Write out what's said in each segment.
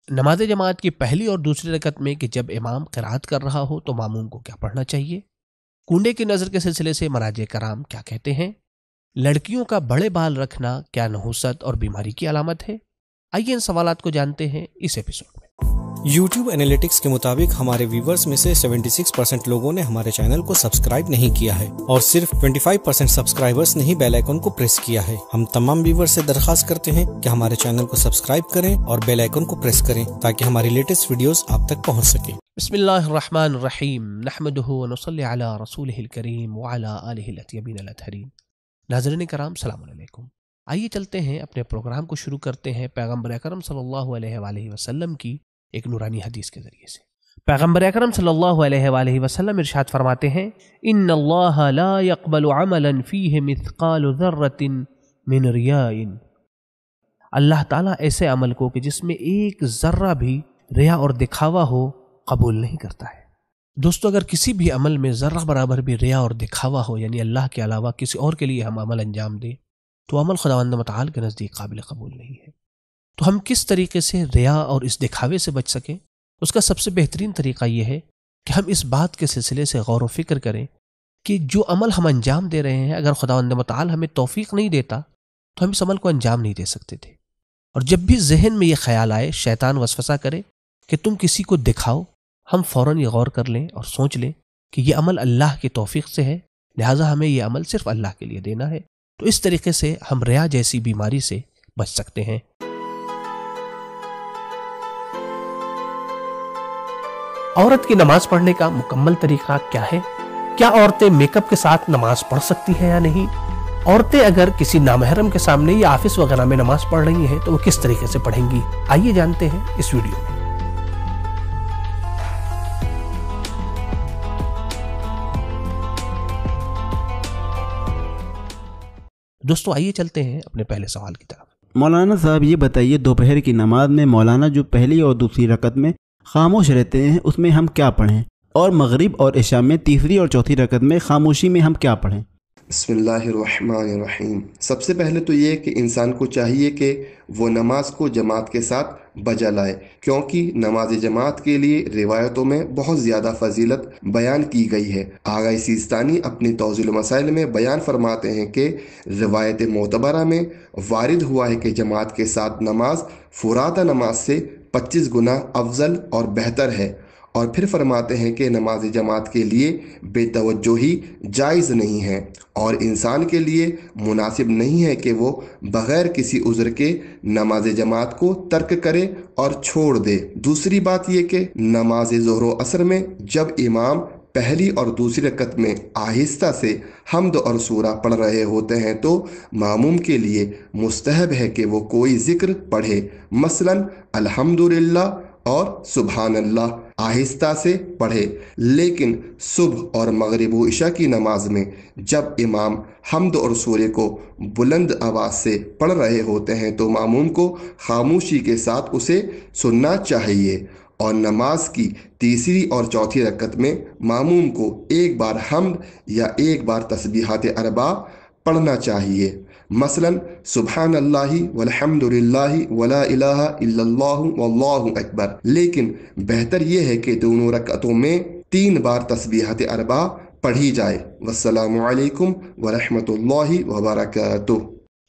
نماز جماعت کی پہلی اور دوسری رکعت میں کہ جب امام قرات کر رہا ہو تو ماموم کو کیا پڑھنا چاہیے؟ کنڈے کی نظر کے سلسلے سے مراجع کرام کیا کہتے ہیں؟ لڑکیوں کا بڑے بال رکھنا کیا نحوست اور بیماری کی علامت ہے؟ آئیے ان سوالات کو جانتے ہیں اس ایپیسوڈ میں۔ یوٹیوب انالیٹکس کے مطابق ہمارے ویورز میں سے 76% لوگوں نے ہمارے چینل کو سبسکرائب نہیں کیا ہے اور صرف 25% سبسکرائبرز نے ہی بیل آئیکن کو پریس کیا ہے۔ ہم تمام ویورز سے درخواست کرتے ہیں کہ ہمارے چینل کو سبسکرائب کریں اور بیل آئیکن کو پریس کریں تاکہ ہماری لیٹسٹ ویڈیوز آپ تک پہنچ سکیں۔ بسم اللہ الرحمن الرحیم، نحمدہ ونصلی علی رسولہ الکریم وعلی آلہ الاطیبین الاطہرین۔ ناظرین کرام السلام علیکم۔ آئیے چلتے ہیں اپنے پروگرام کو شروع کرتے ہیں پیغمبر اکرم صلی اللہ علیہ وآلہ وسلم کی ایک نورانی حدیث کے ذریعے سے۔ پیغمبر اکرم صلی اللہ علیہ وآلہ وسلم ارشاد فرماتے ہیں، ان اللہ لا يقبل عملا فیہ مثقال ذرۃ من ریاء۔ اللہ تعالیٰ ایسے عمل کو کہ جس میں ایک ذرہ بھی ریا اور دکھاوا ہو قبول نہیں کرتا ہے۔ دوستو، اگر کسی بھی عمل میں ذرہ برابر بھی ریا اور دکھاوا ہو، یعنی اللہ کے علاوہ کسی اور کے لیے ہم عمل انجام دیں، تو عمل خداوند متعال کے نزدیک قابل قبول نہیں ہے۔ تو ہم کس طریقے سے ریا اور اس دکھاوے سے بچ سکیں؟ اس کا سب سے بہترین طریقہ یہ ہے کہ ہم اس بات کے سلسلے سے غور و فکر کریں کہ جو عمل ہم انجام دے رہے ہیں، اگر خداوند متعال ہمیں توفیق نہیں دیتا تو ہم اس عمل کو انجام نہیں دے سکتے تھے۔ اور جب بھی ذہن میں یہ خیال آئے، شیطان وسوسہ کرے کہ تم کسی کو دکھاؤ، ہم فوراً یہ غور کر لیں اور سوچ لیں کہ یہ عمل اللہ کی توفیق سے ہے، لہٰذا ہمیں یہ عمل صرف اللہ کے لیے دینا ہے۔ تو اس طریقے سے ہم ریا جیسی بیماری سے بچ سکتے ہیں۔ عورت کی نماز پڑھنے کا مکمل طریقہ کیا ہے؟ کیا عورتیں میک اپ کے ساتھ نماز پڑھ سکتی ہیں یا نہیں؟ عورتیں اگر کسی نامحرم کے سامنے یا آفس وغیرہ میں نماز پڑھ رہی ہیں تو وہ کس طریقے سے پڑھیں گی؟ آئیے جانتے ہیں اس ویڈیو میں۔ دوستو، آئیے چلتے ہیں اپنے پہلے سوال کی طرف۔ مولانا صاحب یہ بتائیے، دوپہر کی نماز میں مولانا جو پہلی اور دوسری رکعت میں خاموش رہتے ہیں اس میں ہم کیا پڑھیں، اور مغرب اور عشاء میں تیسری اور چوتھی رکعت میں خاموشی میں ہم کیا پڑھیں؟ بسم اللہ الرحمن الرحیم۔ سب سے پہلے تو یہ کہ انسان کو چاہیے کہ وہ نماز کو جماعت کے ساتھ بجا لائے، کیونکہ نماز جماعت کے لیے روایتوں میں بہت زیادہ فضیلت بیان کی گئی ہے۔ آغا سیستانی اپنی توضیح المسائل میں بیان فرماتے ہیں کہ روایت معتبرہ میں وارد ہوا ہے کہ جماعت کے ساتھ نماز فرادہ نماز سے 25 گنا افضل اور بہتر ہے، اور پھر فرماتے ہیں کہ نماز جماعت کے لیے بے توجہی جائز نہیں ہے اور انسان کے لیے مناسب نہیں ہے کہ وہ بغیر کسی عذر کے نماز جماعت کو ترک کرے اور چھوڑ دے۔ دوسری بات یہ کہ نماز ظہر و عصر میں جب امام پہلی اور دوسری رکعت میں آہستہ سے حمد اور سورہ پڑھ رہے ہوتے ہیں تو ماموم کے لیے مستحب ہے کہ وہ کوئی ذکر پڑھے، مثلا الحمدللہ اور سبحان اللہ آہستہ سے پڑھے۔ لیکن صبح اور مغرب و عشاء کی نماز میں جب امام حمد اور سورہ کو بلند آواز سے پڑھ رہے ہوتے ہیں تو ماموم کو خاموشی کے ساتھ اسے سننا چاہیے، اور نماز کی تیسری اور چوتھی رکعت میں ماموم کو ایک بار حمد یا ایک بار تسبیحات اربع پڑھنا چاہیے، مثلا سبحان اللہ والحمد للہ ولا الہ الا اللہ واللہ اکبر۔ لیکن بہتر یہ ہے کہ دونوں رکعتوں میں 3 بار تسبیحات اربع پڑھی جائے۔ والسلام علیکم ورحمۃ اللہ وبرکاتہ۔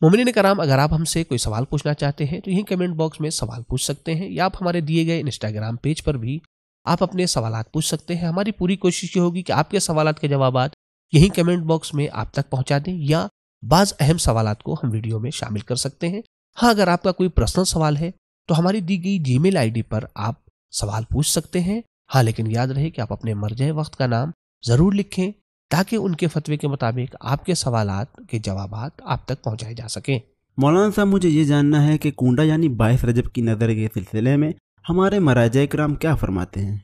مومنین کرام، اگر آپ ہم سے کوئی سوال پوچھنا چاہتے ہیں تو یہیں کمنٹ باکس میں سوال پوچھ سکتے ہیں، یا آپ ہمارے دیے گئے انسٹاگرام پیج پر بھی آپ اپنے سوالات پوچھ سکتے ہیں۔ ہماری پوری کوشش یہ ہوگی کہ آپ کے سوالات کے جوابات یہیں کمنٹ باکس میں آپ تک پہنچا دیں، یا بعض اہم سوالات کو ہم ویڈیو میں شامل کر سکتے ہیں۔ ہاں، اگر آپ کا کوئی پرسنل سوال ہے تو ہماری دی گئی جی میل آئی ڈی پر آپ سوال پوچھ سکتے ہیں۔ ہاں، لیکن یاد رہے کہ آپ اپنے مرجع وقت کا نام ضرور لکھیں تاکہ ان کے فتوے کے مطابق آپ کے سوالات کے جوابات آپ تک پہنچائے جا سکیں۔ مولانا صاحب، مجھے یہ جاننا ہے کہ کنڈا یعنی 22 رجب کی نظر کے سلسلے میں ہمارے مراجع کرام کیا فرماتے ہیں؟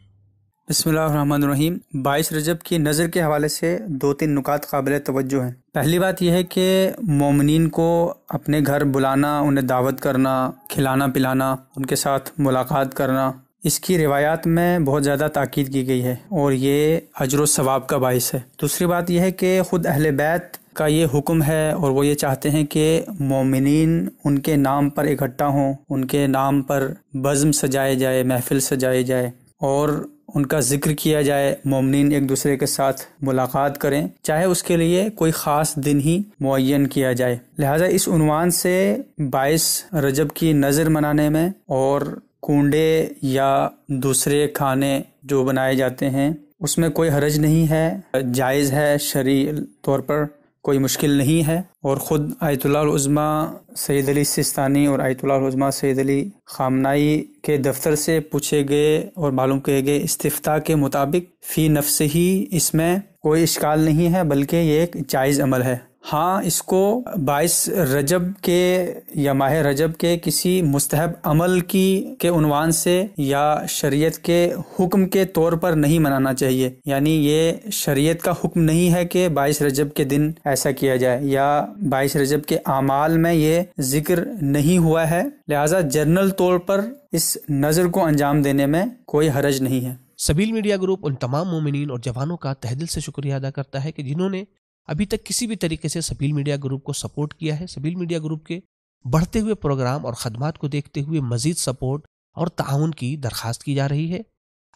بسم اللہ الرحمن الرحیم۔ 22 رجب کی نظر کے حوالے سے 2-3 نکات قابل توجہ ہیں۔ پہلی بات یہ ہے کہ مومنین کو اپنے گھر بلانا، انہیں دعوت کرنا، کھلانا پلانا، ان کے ساتھ ملاقات کرنا، اس کی روایات میں بہت زیادہ تاکید کی گئی ہے اور یہ اجر و ثواب کا باعث ہے۔ دوسری بات یہ ہے کہ خود اہل بیت کا یہ حکم ہے اور وہ یہ چاہتے ہیں کہ مومنین ان کے نام پر اکٹھا ہوں، ان کے نام پر بزم سجائے جائے، محفل سجائی جائے اور ان کا ذکر کیا جائے، مومنین ایک دوسرے کے ساتھ ملاقات کریں، چاہے اس کے لیے کوئی خاص دن ہی معین کیا جائے۔ لہٰذا اس عنوان سے 22 رجب کی نظر منانے میں اور کنڈے یا دوسرے کھانے جو بنائے جاتے ہیں اس میں کوئی حرج نہیں ہے، جائز ہے، شرعی طور پر کوئی مشکل نہیں ہے۔ اور خود آیت اللہ العظمیٰ سید علی سیستانی اور آیت اللہ العظمیٰ سید علی خامنائی کے دفتر سے پوچھے گئے اور معلوم کیے گئے استفتاء کے مطابق فی نفس ہی اس میں کوئی اشکال نہیں ہے، بلکہ یہ ایک جائز عمل ہے۔ ہاں، اس کو 22 رجب کے یا ماہ رجب کے کسی مستحب عمل کے عنوان سے یا شریعت کے حکم کے طور پر نہیں منانا چاہیے، یعنی یہ شریعت کا حکم نہیں ہے کہ 22 رجب کے دن ایسا کیا جائے یا 22 رجب کے اعمال میں یہ ذکر نہیں ہوا ہے، لہٰذا جنرل طور پر اس نظر کو انجام دینے میں کوئی حرج نہیں ہے۔ سبیل میڈیا گروپ ان تمام مومنین اور جوانوں کا تہ دل سے شکریہ ادا کرتا ہے کہ جنہوں نے ابھی تک کسی بھی طریقے سے سبیل میڈیا گروپ کو سپورٹ کیا ہے۔ سبیل میڈیا گروپ کے بڑھتے ہوئے پروگرام اور خدمات کو دیکھتے ہوئے مزید سپورٹ اور تعاون کی درخواست کی جا رہی ہے۔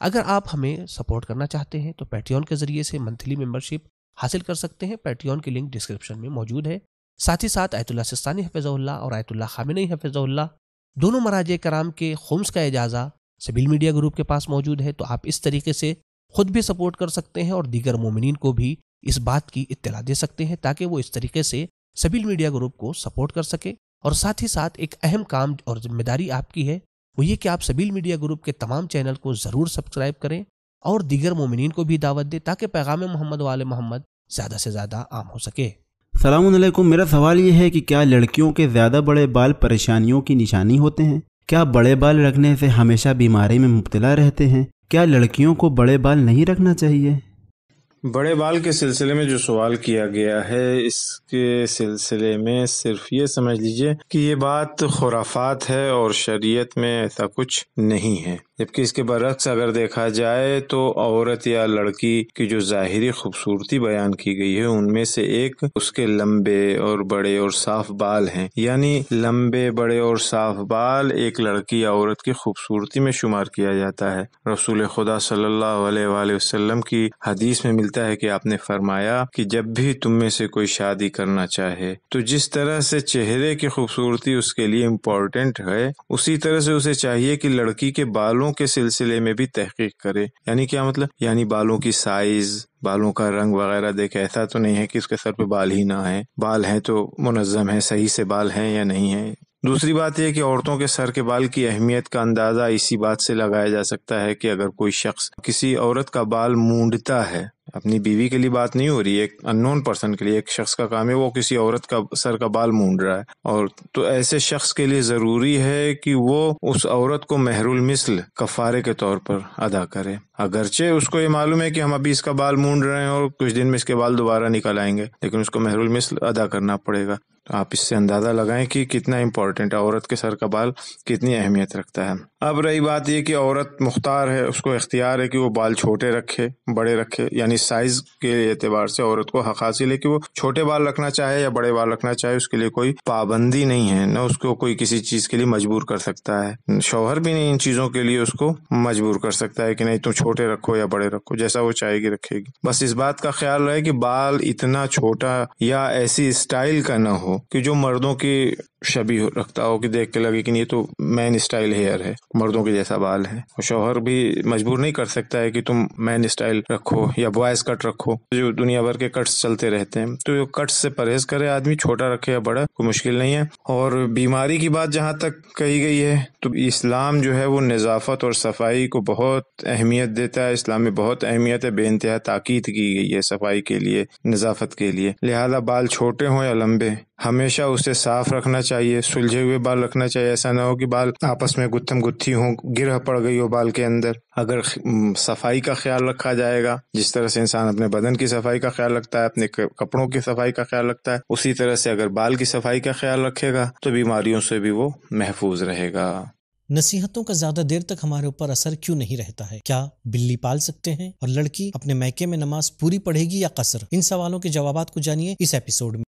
اگر آپ ہمیں سپورٹ کرنا چاہتے ہیں تو پیٹریون کے ذریعے سے منتھلی ممبرشپ حاصل کر سکتے ہیں۔ پیٹریون کی لنک ڈسکرپشن میں موجود ہے۔ ساتھ ہی ساتھ آیت اللہ سیستانی حفظہ اللہ اور آیت اللہ خامنئی حفظہ اللہ دونوں مراجع کرام کے خمس کا اجازہ سبیل میڈیا گروپ کے پاس موجود ہے، تو آپ اس طریقے سے خود بھی سپورٹ کر سکتے ہیں اور دیگر مومنین کو بھی اس بات کی اطلاع دے سکتے ہیں تاکہ وہ اس طریقے سے سبیل میڈیا گروپ کو سپورٹ کر سکے۔ اور ساتھ ہی ساتھ ایک اہم کام اور ذمہ داری آپ کی ہے، وہ یہ کہ آپ سبیل میڈیا گروپ کے تمام چینل کو ضرور سبسکرائب کریں اور دیگر مومنین کو بھی دعوت دیں تاکہ پیغام محمد و آل محمد زیادہ سے زیادہ عام ہو سکے۔ السلام علیکم، میرا سوال یہ ہے کہ کیا لڑکیوں کے زیادہ بڑے بال پریشانیوں کی نشانی ہوتے ہیں؟ کیا بڑے بال رکھنے سے ہمیشہ بیماری میں مبتلا رہتے ہیں؟ کیا لڑکیوں کو بڑے بال نہیں رکھنا چاہیے؟ بڑے بال کے سلسلے میں جو سوال کیا گیا ہے، اس کے سلسلے میں صرف یہ سمجھ لیجئے کہ یہ بات خرافات ہے اور شریعت میں ایسا کچھ نہیں ہے، جبکہ اس کے برعکس اگر دیکھا جائے تو عورت یا لڑکی کی جو ظاہری خوبصورتی بیان کی گئی ہے ان میں سے ایک اس کے لمبے اور بڑے اور صاف بال ہیں، یعنی لمبے بڑے اور صاف بال ایک لڑکی یا عورت کی خوبصورتی میں شمار کیا جاتا ہے۔ رسول خدا صلی اللہ علیہ وآلہ وسلم کی حدیث میں ملتا ہے کہ آپ نے فرمایا کہ جب بھی تم میں سے کوئی شادی کرنا چاہے تو جس طرح سے چہرے کی خوبصورتی اس کے لیے امپورٹنٹ ہے، اسی طرح سے اسے چاہیے کہ لڑکی کے بالوں کے سلسلے میں بھی تحقیق کرے۔ یعنی کیا مطلب؟ یعنی بالوں کی سائز، بالوں کا رنگ وغیرہ دیکھے۔ ایسا تو نہیں ہے کہ اس کے سر پہ بال ہی نہ ہیں، بال ہیں تو منظم ہیں، صحیح سے بال ہیں یا نہیں ہیں۔ دوسری بات یہ کہ عورتوں کے سر کے بال کی اہمیت کا اندازہ اسی بات سے لگایا جا سکتا ہے کہ اگر کوئی شخص کسی عورت کا بال مونڈتا ہے، اپنی بیوی کے لیے بات نہیں ہو رہی ہے، ایک ان نون پرسن کے لیے، ایک شخص کا کام ہے وہ کسی عورت کا سر کا بال مونڈ رہا ہے، اور تو ایسے شخص کے لیے ضروری ہے کہ وہ اس عورت کو مہر المثل کفارے کے طور پر ادا کرے۔ اگرچہ اس کو یہ معلوم ہے کہ ہم ابھی اس کا بال مونڈ رہے ہیں اور کچھ دن میں اس کے بال دوبارہ نکل آئیں گے، لیکن اس کو مہر المثل ادا کرنا پڑے گا۔ تو آپ اس سے اندازہ لگائیں کہ کتنا امپورٹنٹ ہے، عورت کے سر کا بال کتنی اہمیت رکھتا ہے۔ اب رہی بات یہ کہ عورت مختار ہے، اس کو اختیار ہے کہ وہ بال چھوٹے رکھے، بڑے رکھے، یعنی سائز کے اعتبار سے عورت کو حق حاصل ہے کہ وہ چھوٹے بال رکھنا چاہے یا بڑے بال رکھنا چاہے، اس کے لیے کوئی پابندی نہیں ہے، نہ اس کو کوئی کسی چیز کے لیے مجبور کر سکتا ہے، شوہر بھی نہیں ان چیزوں کے لیے اس کو مجبور کر سکتا ہے کہ نہیں تم چھوٹے رکھو یا بڑے رکھو، جیسا وہ چاہے گی رکھے گی۔ بس اس بات کا خیال رہے کہ بال اتنا چھوٹا یا ایسی اسٹائل کا نہ ہو کہ جو مردوں کی شبیہ رکھتا ہو، کہ دیکھ کے لگے کہ یہ تو مین اسٹائل ہیئر ہے، مردوں کے جیسا بال ہے۔ شوہر بھی مجبور نہیں کر سکتا ہے کہ تم مین اسٹائل رکھو یا بوائز کٹ رکھو، جو دنیا بھر کے کٹس چلتے رہتے ہیں، تو کٹس سے پرہیز کرے آدمی، چھوٹا رکھے یا بڑا، کوئی مشکل نہیں ہے۔ اور بیماری کی بات جہاں تک کہی گئی ہے تو اسلام جو ہے وہ نظافت اور صفائی کو بہت اہمیت دیتا ہے، اسلام میں بہت اہمیت ہے، بے انتہا تاکید کی گئی ہے صفائی کے لیے، نظافت کے لیے، لہذا بال چھوٹے ہوں یا لمبے ہمیشہ اسے صاف رکھنا چاہیے، سلجھے ہوئے بال رکھنا چاہیے، ایسا نہ ہو کہ بال آپس میں گتھم گتھی ہوں، گرہ پڑ گئی ہو بال کے اندر۔ اگر صفائی کا خیال رکھا جائے گا، جس طرح سے انسان اپنے بدن کی صفائی کا خیال رکھتا ہے، اپنے کپڑوں کی صفائی کا خیال رکھتا ہے، اسی طرح سے اگر بال کی صفائی کا خیال رکھے گا تو بیماریوں سے بھی وہ محفوظ رہے گا۔ نصیحتوں کا زیادہ دیر تک ہمارے اوپر اثر کیوں نہیں رہتا ہے؟ کیا بلی پال سکتے ہیں؟ اور لڑکی اپنے میکے میں نماز پوری پڑھے گی یا قصر؟ ان سوالوں کے جوابات کو جانیے اس ایپیسوڈ میں۔